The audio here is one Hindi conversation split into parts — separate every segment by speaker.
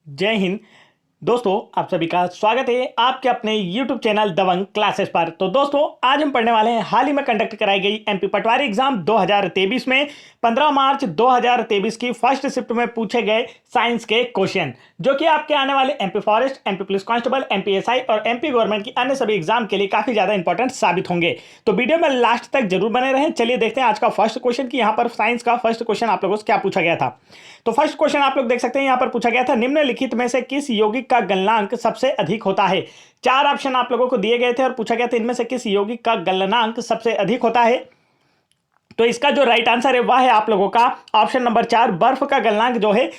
Speaker 1: जय हिंद। दोस्तों, आप सभी का स्वागत है आपके अपने YouTube चैनल दबंग क्लासेस पर। तो दोस्तों, आज हम पढ़ने वाले हैं हाल ही में कंडक्ट कराई गई एमपी पटवारी एग्जाम 2023 में 15 मार्च 2023 की फर्स्ट शिफ्ट में पूछे गए साइंस के क्वेश्चन, जो कि आपके आने वाले MP forest, MP police constable, MP SI और एमपी गवर्नमेंट की अन्य सभी एग्जाम के लिए काफी ज्यादा इंपॉर्टेंट साबित होंगे। तो वीडियो में लास्ट तक जरूर बने रहें। चलिए देखते हैं आज का फर्स्ट क्वेश्चन कि यहाँ पर साइंस का फर्स्ट क्वेश्चन आप लोगों से क्या पूछा गया था। तो फर्स्ट क्वेश्चन आप लोग देख सकते हैं, यहाँ पर पूछा गया था निम्नलिखित में से किस यौगिक का गलनांक सबसे अधिक होता है। चार ऑप्शन आप लोगों को दिए गए थे और पूछा गया था इनमें से किस यौगिक का गलनांक सबसे अधिक होता है। तो इसका जो राइट आंसर है वह है आप लोगों का ऑप्शन नंबर 4, बर्फ का गलनांक जो है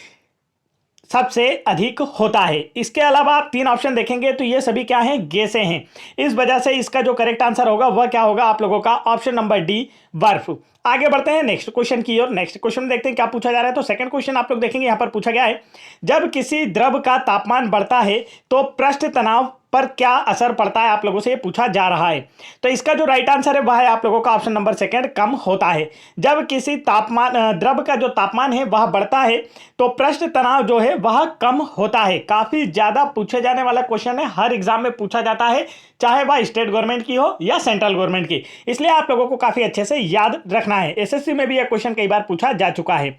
Speaker 1: सबसे अधिक होता है। इसके अलावा आप तीन ऑप्शन देखेंगे तो ये सभी क्या हैं, गैसें हैं। इस वजह से इसका जो करेक्ट आंसर होगा वह क्या होगा आप लोगों का ऑप्शन नंबर डी, बर्फ। आगे बढ़ते हैं नेक्स्ट क्वेश्चन की ओर। नेक्स्ट क्वेश्चन देखते हैं क्या पूछा जा रहा है। तो सेकंड क्वेश्चन आप लोग देखेंगे, यहां पर पूछा गया है जब किसी द्रव का तापमान बढ़ता है तो पृष्ठ तनाव पर क्या असर पड़ता है, आप लोगों से ये पूछा जा रहा है। तो इसका जो राइट आंसर है वह है आप लोगों का ऑप्शन नंबर सेकंड, कम होता है। जब किसी द्रव का जो तापमान है वह बढ़ता है तो पृष्ठ तनाव जो है वह कम होता है। काफी ज्यादा पूछे जाने वाला क्वेश्चन है, हर एग्जाम में पूछा जाता है, चाहे वह स्टेट गवर्नमेंट की हो या सेंट्रल गवर्नमेंट की, इसलिए आप लोगों को काफी अच्छे से याद रखना है। एसएससी में भी यह क्वेश्चन कई बार पूछा जा चुका है।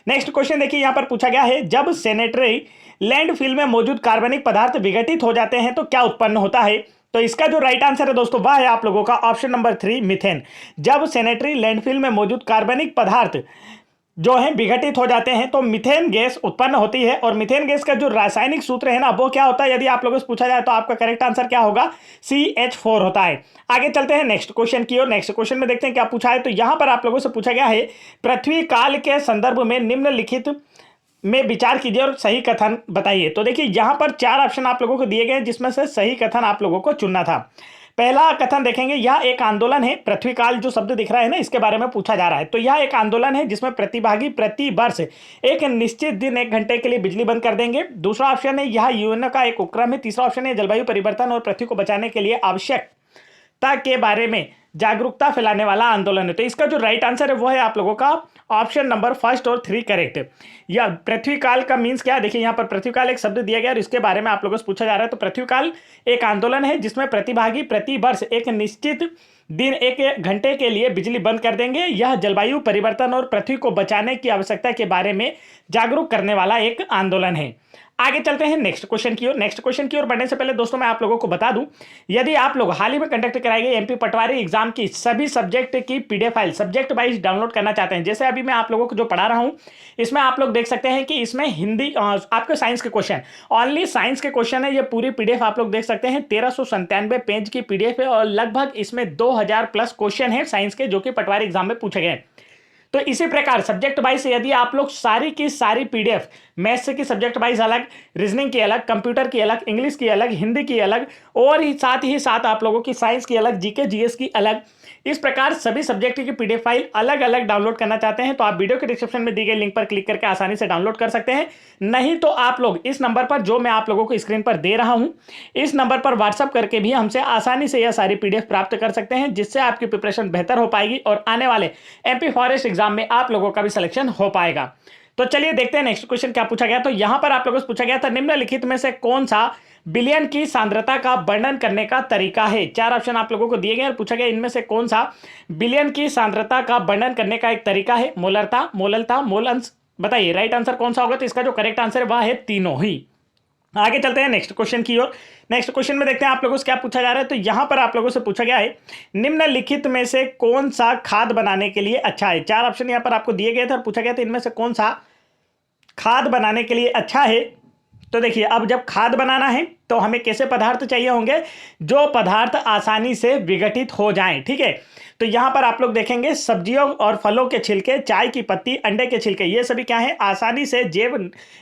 Speaker 1: नेक्स्ट क्वेश्चन देखिए, यहां पर पूछा गया है जब सैनिटरी लैंडफिल में मौजूद कार्बनिक पदार्थ विघटित हो जाते हैं तो क्या उत्पन्न होता है। तो इसका जो राइट आंसर है दोस्तों वह है आप लोगों का ऑप्शन नंबर 3, मीथेन। जब सैनिटरी लैंडफिल में मौजूद कार्बनिक पदार्थ जो है विघटित हो जाते हैं तो मीथेन गैस उत्पन्न होती है। और मीथेन गैस का जो रासायनिक सूत्र है ना वो क्या होता है, यदि आप लोगों से पूछा जाए तो आपका करेक्ट आंसर क्या होगा, CH4 होता है। आगे चलते हैं नेक्स्ट क्वेश्चन की ओर। नेक्स्ट क्वेश्चन में देखते हैं क्या पूछा है। तो यहां पर आप लोगों से पूछा गया है पृथ्वी काल के संदर्भ में निम्नलिखित में विचार कीजिए और सही कथन बताइए। तो देखिए यहां पर चार ऑप्शन आप लोगों को दिए गए हैं जिसमें से सही कथन आप लोगों को चुनना था। पहला कथन देखेंगे, यह एक आंदोलन है। पृथ्वी काल जो शब्द दिख रहा है ना इसके बारे में पूछा जा रहा है। तो यह एक आंदोलन है जिसमें प्रतिभागी प्रति वर्ष एक निश्चित दिन 1 घंटे के लिए बिजली बंद कर देंगे। दूसरा ऑप्शन है यह यूएन का एक उपक्रम है। तीसरा ऑप्शन है जलवायु परिवर्तन और पृथ्वी को बचाने के लिए आवश्यकता के बारे में जागरूकता फैलाने वाला आंदोलन है। तो इसका जो राइट आंसर है वो है आप लोगों का ऑप्शन नंबर फर्स्ट और 3 करेक्ट है। या पृथ्वी काल का मींस क्या है, देखिए यहाँ पर पृथ्वी काल एक शब्द दिया गया और इसके बारे में आप लोगों से पूछा जा रहा है। तो पृथ्वी काल एक आंदोलन है जिसमें प्रतिभागी प्रति वर्ष एक निश्चित दिन 1 घंटे के लिए बिजली बंद कर देंगे। यह जलवायु परिवर्तन और पृथ्वी को बचाने की आवश्यकता के बारे में जागरूक करने वाला एक आंदोलन है। आगे चलते हैं नेक्स्ट क्वेश्चन की ओर। नेक्स्ट क्वेश्चन की ओर बढ़ने से पहले दोस्तों मैं आप लोगों को बता दूं, यदि आप लोग हाल ही में कंडक्ट कराई गई एमपी पटवारी एग्जाम की सभी सब्जेक्ट की PDF file subject wise download करना चाहते हैं, जैसे अभी मैं आप लोगों को जो पढ़ा रहा हूं इसमें आप लोग देख सकते हैं कि इसमें हिंदी आपके साइंस के क्वेश्चन, ओनली साइंस के क्वेश्चन है। ये पूरी पीडीएफ आप लोग देख सकते हैं, 1397 पेज की पीडीएफ है और लगभग इसमें 2000 प्लस क्वेश्चन है साइंस के जो कि पटवारी एग्जाम में पूछे गए। तो इसी प्रकार सब्जेक्ट वाइज यदि आप लोग सारी की सारी पीडीएफ, मैथ्स की सब्जेक्ट वाइज अलग, रीजनिंग की अलग, कंप्यूटर की अलग, इंग्लिश की अलग, हिंदी की अलग और ही साथ आप लोगों की साइंस की अलग, जीके जीएस की अलग, इस प्रकार सभी सब्जेक्ट की पीडीएफ फाइल अलग अलग डाउनलोड करना चाहते हैं तो आप वीडियो के डिस्क्रिप्शन में दी गई लिंक पर क्लिक करके आसानी से डाउनलोड कर सकते हैं। नहीं तो आप लोग इस नंबर पर जो मैं आप लोगों को स्क्रीन पर दे रहा हूं इस नंबर पर व्हाट्सअप करके भी हमसे आसानी से यह सारी पीडीएफ प्राप्त कर सकते हैं, जिससे आपकी प्रिपरेशन बेहतर हो पाएगी और आने वाले एमपी फॉरेस्ट एग्जाम में आप लोगों का भी सिलेक्शन हो पाएगा। तो चलिए देखते हैं नेक्स्ट क्वेश्चन क्या पूछा गया। तो यहां पर आप लोगों से पूछा गया था निम्नलिखित में से कौन सा बिलियन की सांद्रता का वर्णन करने का तरीका है। चार ऑप्शन आप लोगों को दिए गए और पूछा गया इनमें से कौन सा बिलियन की सांद्रता का वर्णन करने का एक तरीका है। मोलरता, मोललता, मोल अंश, बताइए राइट आंसर कौन सा होगा। तो इसका जो करेक्ट आंसर है वह है तीनों ही। आगे चलते हैं नेक्स्ट क्वेश्चन की ओर। नेक्स्ट क्वेश्चन में देखते हैं आप लोगों से क्या पूछा जा रहा है। तो यहां पर आप लोगों से पूछा गया है निम्नलिखित में से कौन सा खाद बनाने के लिए अच्छा है। चार ऑप्शन यहां पर आपको दिए गए थे और पूछा गया था इनमें से कौन सा खाद बनाने के लिए अच्छा है। तो देखिए अब जब खाद बनाना है तो हमें कैसे पदार्थ चाहिए होंगे, जो पदार्थ आसानी से विघटित हो जाएं, ठीक है। तो यहां पर आप लोग देखेंगे सब्जियों और फलों के छिलके, चाय की पत्ती, अंडे के छिलके, ये सभी क्या है, आसानी से जैव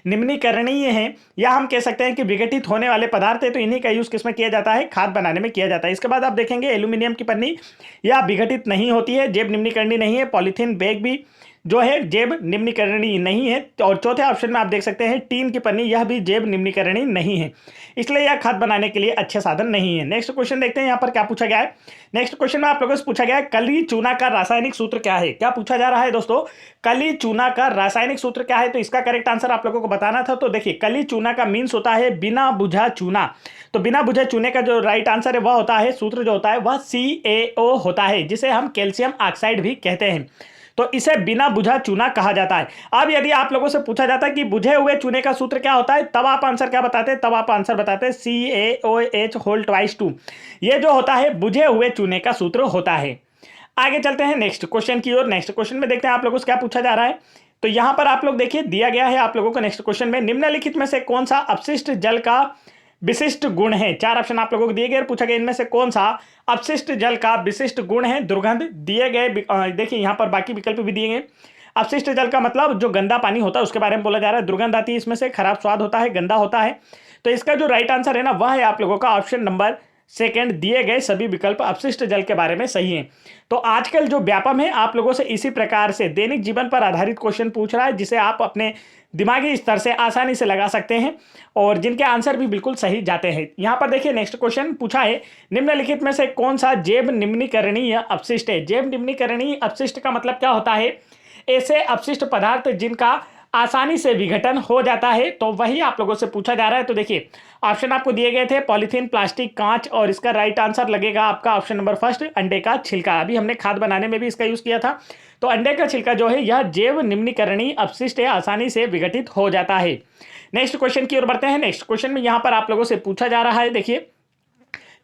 Speaker 1: निम्नीकरणीय हैं या हम कह सकते हैं कि विघटित होने वाले पदार्थ है। तो इन्हीं का यूज किसमें किया जाता है, खाद बनाने में किया जाता है। इसके बाद आप देखेंगे एल्यूमिनियम की पन्नी या विघटित नहीं होती है, जैव निम्नीकरणीय नहीं है। पॉलीथीन बैग भी जो है जैव निम्नीकरणीय नहीं है। और चौथे ऑप्शन में आप देख सकते हैं टीन की पन्नी, यह भी जैव निम्नीकरणीय नहीं है, इसलिए यह खाद बनाने के लिए अच्छे साधन नहीं है। नेक्स्ट क्वेश्चन देखते हैं यहाँ पर क्या पूछा गया है। नेक्स्ट क्वेश्चन में आप लोगों से पूछा गया है कली चूना का रासायनिक सूत्र क्या है। क्या पूछा जा रहा है दोस्तों, कली चूना का रासायनिक सूत्र क्या है। तो इसका करेक्ट आंसर आप लोगों को बताना था। तो देखिए कली चूना का मीन्स होता है बिना बुझा चूना। तो बिना बुझे चूने का जो राइट आंसर है वह होता है, सूत्र जो होता है वह CaO होता है, जिसे हम कैल्शियम ऑक्साइड भी कहते हैं। तो इसे बिना बुझा चूना कहा जाता है। अब यदि आप लोगों से पूछा जाता है कि बुझे हुए चूने का सूत्र क्या होता है, तब आप आंसर क्या बताते हैं, तब आप आंसर बताते हैं CaOH2। ये जो होता है बुझे हुए चूने का सूत्र होता है। आगे चलते हैं नेक्स्ट क्वेश्चन की ओर। नेक्स्ट क्वेश्चन में देखते हैं आप लोगों से क्या पूछा जा रहा है। तो यहां पर आप लोग देखिए दिया गया है आप लोगों को नेक्स्ट क्वेश्चन में, निम्नलिखित में से कौन सा अपशिष्ट जल का विशिष्ट गुण है। 4 ऑप्शन आप लोगों को दिए गए, पूछा गया इनमें से कौन सा अपशिष्ट जल का विशिष्ट गुण है। दुर्गंध दिए गए, देखिए यहां पर बाकी विकल्प भी दिए गए। अपशिष्ट जल का मतलब जो गंदा पानी होता है उसके बारे में बोला जा रहा है। दुर्गंध आती है इसमें से, खराब स्वाद होता है, गंदा होता है। तो इसका जो राइट आंसर है ना वह है आप लोगों का ऑप्शन नंबर सेकंड। दिए गए सभी विकल्प अपशिष्ट जल के बारे में सही हैं। तो आजकल जो व्यापम है आप लोगों से इसी प्रकार से दैनिक जीवन पर आधारित क्वेश्चन पूछ रहा है, जिसे आप अपने दिमागी स्तर से आसानी से लगा सकते हैं और जिनके आंसर भी बिल्कुल सही जाते हैं। यहां पर देखिए नेक्स्ट क्वेश्चन पूछा है, निम्नलिखित में से कौन सा जैव निम्नीकरणीय अपशिष्ट है। जैव निम्नीकरणीय अपशिष्ट का मतलब क्या होता है, ऐसे अपशिष्ट पदार्थ जिनका आसानी से विघटन हो जाता है, तो वही आप लोगों से पूछा जा रहा है। तो देखिए ऑप्शन आपको दिए गए थे पॉलीथीन, प्लास्टिक, कांच, और इसका राइट आंसर लगेगा आपका ऑप्शन नंबर फर्स्ट, अंडे का छिलका। अभी हमने खाद बनाने में भी इसका यूज किया था। तो अंडे का छिलका जो है यह जैव निम्नीकरणीय अपशिष्ट है, आसानी से विघटित हो जाता है। नेक्स्ट क्वेश्चन की ओर बढ़ते हैं। नेक्स्ट क्वेश्चन में यहां पर आप लोगों से पूछा जा रहा है, देखिए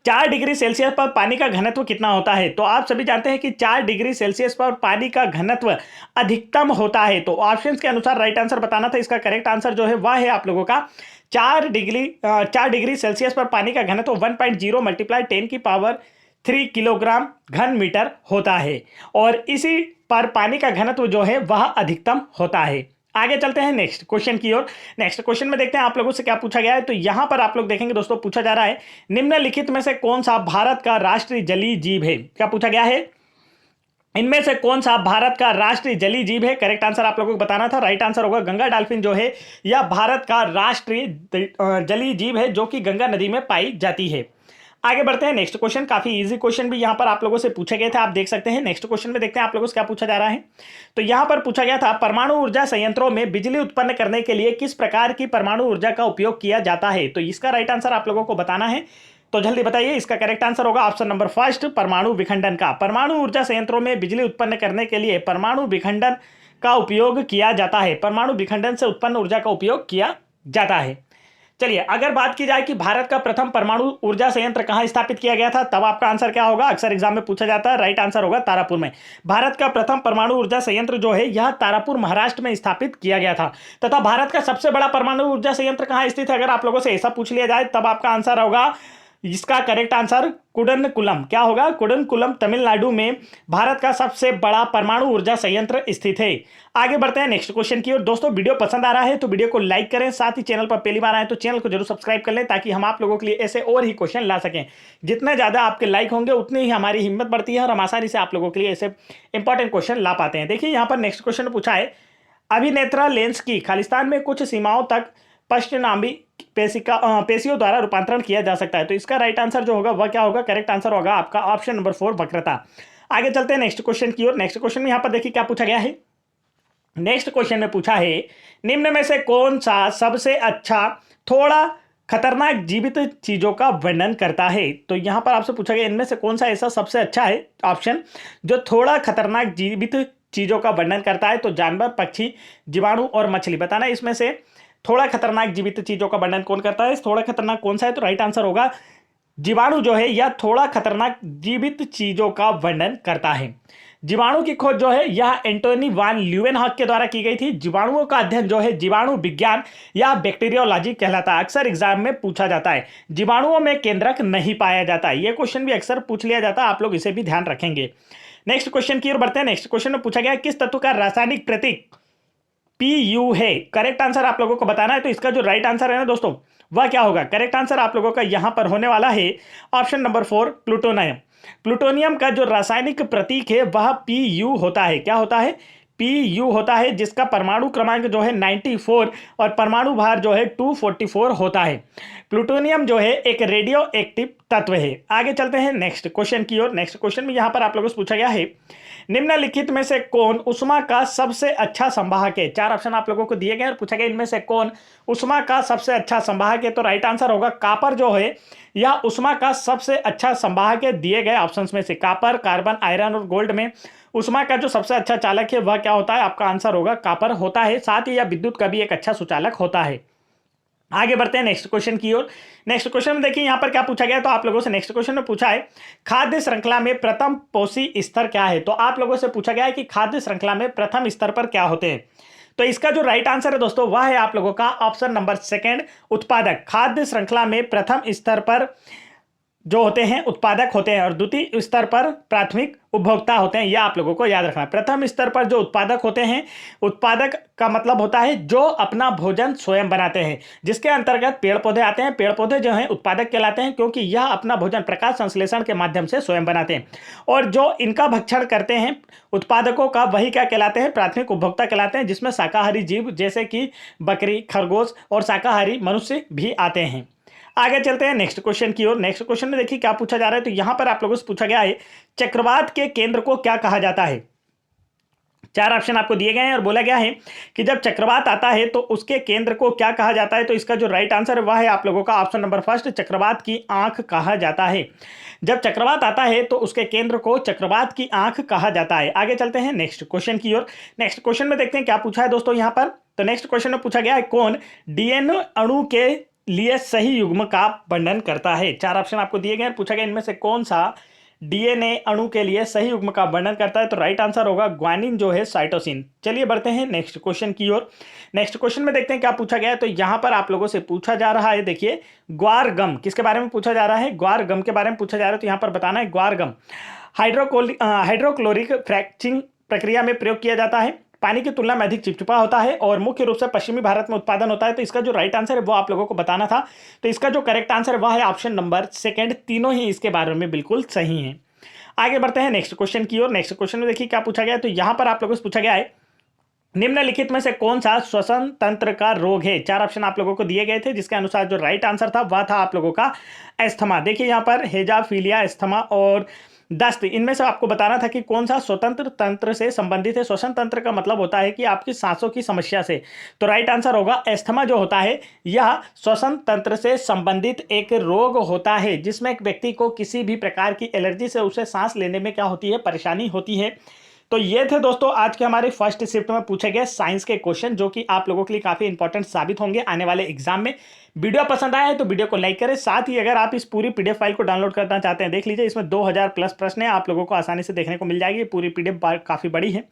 Speaker 1: 4 डिग्री सेल्सियस पर पानी का घनत्व कितना होता है। तो आप सभी जानते हैं कि 4 डिग्री सेल्सियस पर पानी का घनत्व अधिकतम होता है। तो ऑप्शंस के अनुसार राइट आंसर बताना था। इसका करेक्ट आंसर जो है वह है आप लोगों का 4 डिग्री सेल्सियस पर पानी का घनत्व 1.0 मल्टीप्लाई 10 की पावर 3 किलोग्राम घन मीटर होता है, और इसी पर पानी का घनत्व जो है वह अधिकतम होता है। आगे चलते हैं नेक्स्ट क्वेश्चन की ओर। नेक्स्ट क्वेश्चन में देखते हैं आप लोगों से क्या पूछा गया है। तो यहां पर आप लोग देखेंगे दोस्तों, पूछा जा रहा है निम्नलिखित में से कौन सा भारत का राष्ट्रीय जलीय जीव है। क्या पूछा गया है, इनमें से कौन सा भारत का राष्ट्रीय जलीय जीव है। करेक्ट आंसर आप लोगों को बताना था। राइट आंसर होगा गंगा डॉल्फिन जो है यह भारत का राष्ट्रीय जलीय जीव है, जो कि गंगा नदी में पाई जाती है। आगे बढ़ते हैं नेक्स्ट क्वेश्चन। काफी इजी क्वेश्चन भी यहां पर आप लोगों से पूछे गए थे, आप देख सकते हैं। नेक्स्ट क्वेश्चन में देखते हैं आप लोगों से क्या पूछा जा रहा है। तो यहां पर पूछा गया था परमाणु ऊर्जा संयंत्रों में बिजली उत्पन्न करने के लिए किस प्रकार की परमाणु ऊर्जा का उपयोग किया जाता है। तो इसका राइट आंसर आप लोगों को बताना है। तो जल्दी बताइए, इसका करेक्ट आंसर होगा ऑप्शन नंबर फर्स्ट, परमाणु विखंडन का। परमाणु ऊर्जा संयंत्रों में बिजली उत्पन्न करने के लिए परमाणु विखंडन का उपयोग किया जाता है। परमाणु विखंडन से उत्पन्न ऊर्जा का उपयोग किया जाता है। चलिए अगर बात की जाए कि भारत का प्रथम परमाणु ऊर्जा संयंत्र कहां स्थापित किया गया था, तब आपका आंसर क्या होगा। अक्सर एग्जाम में पूछा जाता है, राइट आंसर होगा तारापुर में। भारत का प्रथम परमाणु ऊर्जा संयंत्र जो है यह तारापुर महाराष्ट्र में स्थापित किया गया था। तथा भारत का सबसे बड़ा परमाणु ऊर्जा संयंत्र कहां स्थित है, अगर आप लोगों से ऐसा पूछ लिया जाए तब आपका आंसर होगा, इसका करेक्ट आंसर कुडनकुलम। क्या होगा, कुडनकुलम तमिलनाडु में भारत का सबसे बड़ा परमाणु ऊर्जा संयंत्र स्थित है। आगे बढ़ते हैं नेक्स्ट क्वेश्चन की ओर। दोस्तों वीडियो पसंद आ रहा है तो वीडियो को लाइक करें, साथ ही चैनल पर पहली बार आए तो चैनल को जरूर सब्सक्राइब कर लें, ताकि हम आप लोगों के लिए ऐसे और ही क्वेश्चन ला सकें। जितने ज्यादा आपके लाइक होंगे उतनी ही हमारी हिम्मत बढ़ती है और हम आसानी से आप लोगों के लिए ऐसे इंपॉर्टेंट क्वेश्चन ला पाते हैं। देखिए यहाँ पर नेक्स्ट क्वेश्चन पूछा है, अभिनेत्रा लेंस की खालिस्तान में कुछ सीमाओं तक पश्चनाभी पेशियों द्वारा रूपांतरण किया जा सकता है। तो इसका राइट आंसर जो होगा वह क्या होगा, करेक्ट आंसर होगा आपका ऑप्शन नंबर 4, वक्रता। आगे चलते हैं नेक्स्ट क्वेश्चन की ओर। नेक्स्ट क्वेश्चन में यहां पर देखिए क्या पूछा गया है। नेक्स्ट क्वेश्चन में पूछा है, निम्न में से कौन सा सबसे अच्छा थोड़ा खतरनाक जीवित चीजों का वर्णन करता है। तो यहां पर आपसे पूछा गया इनमें से कौन सा ऐसा सबसे अच्छा है ऑप्शन जो थोड़ा खतरनाक जीवित चीजों का वर्णन करता है। तो जानवर, पक्षी, जीवाणु और मछली। बताना इसमें से थोड़ा खतरनाक जीवित चीजों का वर्णन कौन करता है, थोड़ा खतरनाक कौन सा है। तो राइट आंसर होगा जीवाणु जो है यह थोड़ा खतरनाक जीवित चीजों का वर्णन करता है। जीवाणु की खोज जो है यह एंटोनी वान ल्यूवेनहॉक के द्वारा की गई थी। जीवाणुओं का अध्ययन जो है जीवाणु विज्ञान या बैक्टीरियोलॉजी कहलाता है। अक्सर एग्जाम में पूछा जाता है। जीवाणुओं में केंद्रक नहीं पाया जाता। यह क्वेश्चन भी अक्सर पूछ लिया जाता है, आप लोग इसे भी ध्यान रखेंगे। नेक्स्ट क्वेश्चन की ओर बढ़ते हैं। नेक्स्ट क्वेश्चन में पूछा गया किस तत्व का रासायनिक प्रतीक Pu है। करेक्ट आंसर आप लोगों को बताना है। तो इसका जो राइट आंसर है ना दोस्तों वह क्या होगा, करेक्ट आंसर आप लोगों का यहां पर होने वाला है ऑप्शन नंबर 4, प्लूटोनियम। प्लूटोनियम का जो रासायनिक प्रतीक है वह Pu होता है। क्या होता है, Pu होता है, जिसका परमाणु क्रमांक जो है 94 और परमाणु भार जो है 244 होता है। प्लूटोनियम जो है एक रेडियो एक्टिव तत्व है। आगे चलते हैं नेक्स्ट क्वेश्चन की ओर। नेक्स्ट क्वेश्चन में यहां पर आप लोगों से पूछा गया है, निम्नलिखित में से कौन उष्मा का सबसे अच्छा संवाहक है। 4 ऑप्शन आप लोगों को दिए गए और पूछा गया इनमें से कौन उष्मा का सबसे अच्छा संवाहक है। तो राइट आंसर होगा कापर जो है यह उष्मा का सबसे अच्छा संवाहक है। दिए गए ऑप्शंस में से कापर, कार्बन, आयरन और गोल्ड में उष्मा का जो सबसे अच्छा चालक है वह क्या होता है, आपका आंसर होगा कापर होता है। साथ ही यह विद्युत का भी एक अच्छा सुचालक होता है। आगे बढ़ते हैं नेक्स्ट क्वेश्चन की ओर। नेक्स्ट क्वेश्चन में देखिए यहां पर क्या पूछा गया, तो आप लोगों से नेक्स्ट क्वेश्चन में पूछा है खाद्य श्रृंखला में प्रथम पोषी स्तर क्या है। तो आप लोगों से पूछा गया है कि खाद्य श्रृंखला में प्रथम स्तर पर क्या होते हैं। तो इसका जो राइट आंसर है दोस्तों वह है आप लोगों का ऑप्शन नंबर सेकंड, उत्पादक। खाद्य श्रृंखला में प्रथम स्तर पर जो होते हैं उत्पादक होते हैं और द्वितीय स्तर पर प्राथमिक उपभोक्ता होते हैं। यह आप लोगों को याद रखना है। प्रथम स्तर पर जो उत्पादक होते हैं, उत्पादक का मतलब होता है जो अपना भोजन स्वयं बनाते हैं, जिसके अंतर्गत पेड़ पौधे आते हैं। पेड़ पौधे जो हैं उत्पादक कहलाते हैं क्योंकि यह अपना भोजन प्रकाश संश्लेषण के माध्यम से स्वयं बनाते हैं। और जो इनका भक्षण करते हैं उत्पादकों का, वही क्या कहलाते हैं, प्राथमिक उपभोक्ता कहलाते हैं, जिसमें शाकाहारी जीव जैसे कि बकरी, खरगोश और शाकाहारी मनुष्य भी आते हैं। आगे चलते हैं नेक्स्ट क्वेश्चन की ओर। नेक्स्ट क्वेश्चन में देखिए क्या पूछा जा रहा है, तो यहां पर आप लोगों से पूछा गया है चक्रवात के केंद्र को क्या कहा जाता है। 4 ऑप्शन आपको दिए गए हैं और बोला गया है कि जब चक्रवात आता है तो उसके केंद्र को क्या कहा जाता है। तो इसका जो राइट आंसर है वह है आप लोगों का ऑप्शन नंबर फर्स्ट, चक्रवात की आंख कहा जाता है। जब चक्रवात आता है तो उसके केंद्र को चक्रवात की आंख कहा जाता है। आगे चलते हैं नेक्स्ट क्वेश्चन की ओर। नेक्स्ट क्वेश्चन में देखते हैं क्या पूछा है दोस्तों यहां पर। तो नेक्स्ट क्वेश्चन में पूछा गया है कौन डीएनए अणु के लिए सही युग्म का वर्णन करता है। 4 ऑप्शन आपको दिए गए, पूछा गया इनमें से कौन सा डीएनए अणु के लिए सही युग्म का वर्णन करता है। तो राइट आंसर होगा ग्वानिन जो है साइटोसिन। चलिए बढ़ते हैं नेक्स्ट क्वेश्चन की ओर। नेक्स्ट क्वेश्चन में देखते हैं क्या पूछा गया है। तो यहां पर आप लोगों से पूछा जा रहा है, देखिए ग्वार गम किसके बारे में पूछा जा रहा है, ग्वार गम के बारे में पूछा जा रहा है। तो यहां पर बताना है ग्वार गम हाइड्रोक्लोरिक फ्रैक्चरिंग प्रक्रिया में प्रयोग किया जाता है, पानी की तुलना में अधिक चिपचिपा होता है और मुख्य रूप से पश्चिमी भारत में उत्पादन होता है। तो इसका जो राइट आंसर है वो आप लोगों को बताना था। तो इसका जो करेक्ट आंसर है वह है ऑप्शन नंबर सेकंड। तीनों ही इसके बारे में बिल्कुल सही हैं। आगे बढ़ते हैं नेक्स्ट क्वेश्चन की ओर। नेक्स्ट क्वेश्चन में देखिए क्या पूछा गया है। तो यहां पर आप लोगों से पूछा गया है निम्नलिखित में से कौन सा श्वसन तंत्र का रोग है। 4 ऑप्शन आप लोगों को दिए गए थे, जिसके अनुसार जो राइट आंसर था वह था आप लोगों का एस्थमा। देखिए यहां पर हेजाफीलिया, एस्थमा और दस्त, इनमें से आपको बताना था कि कौन सा स्वतंत्र तंत्र से संबंधित है। श्वसन तंत्र का मतलब होता है कि आपकी सांसों की समस्या से। तो राइट आंसर होगा एस्थमा जो होता है यह श्वसन तंत्र से संबंधित एक रोग होता है, जिसमें एक व्यक्ति को किसी भी प्रकार की एलर्जी से उसे सांस लेने में क्या होती है, परेशानी होती है। तो ये थे दोस्तों आज के हमारे फर्स्ट शिफ्ट में पूछे गए साइंस के क्वेश्चन, जो कि आप लोगों के लिए काफी इंपॉर्टेंट साबित होंगे आने वाले एग्जाम में। वीडियो पसंद आया है तो वीडियो को लाइक करें। साथ ही अगर आप इस पूरी पीडीएफ फाइल को डाउनलोड करना चाहते हैं, देख लीजिए इसमें 2000 प्लस प्रश्न है, आप लोगों को आसानी से देखने को मिल जाएगी। पूरी पीडीएफ काफी बड़ी है।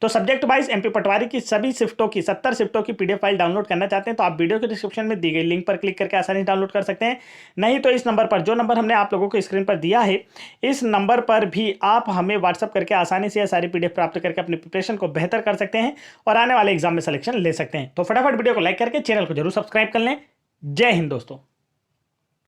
Speaker 1: तो सब्जेक्ट वाइज एमपी पटवारी की सभी शिफ्टों की 70 शिफ्टों की पीडीएफ फाइल डाउनलोड करना चाहते हैं तो आप वीडियो के डिस्क्रिप्शन में दी गई लिंक पर क्लिक करके आसानी से डाउनलोड कर सकते हैं। नहीं तो इस नंबर पर, जो नंबर हमने आप लोगों को स्क्रीन पर दिया है, इस नंबर पर भी आप हमें व्हाट्सअप करके आसानी से सारी पीडीएफ प्राप्त करके अपनी प्रिपरेशन को बेहतर कर सकते हैं और आने वाले एग्जाम में सिलेक्शन ले सकते हैं। तो फटाफट वीडियो को लाइक करके चैनल को जरूर सब्सक्राइब कर लें। जय हिंद दोस्तों।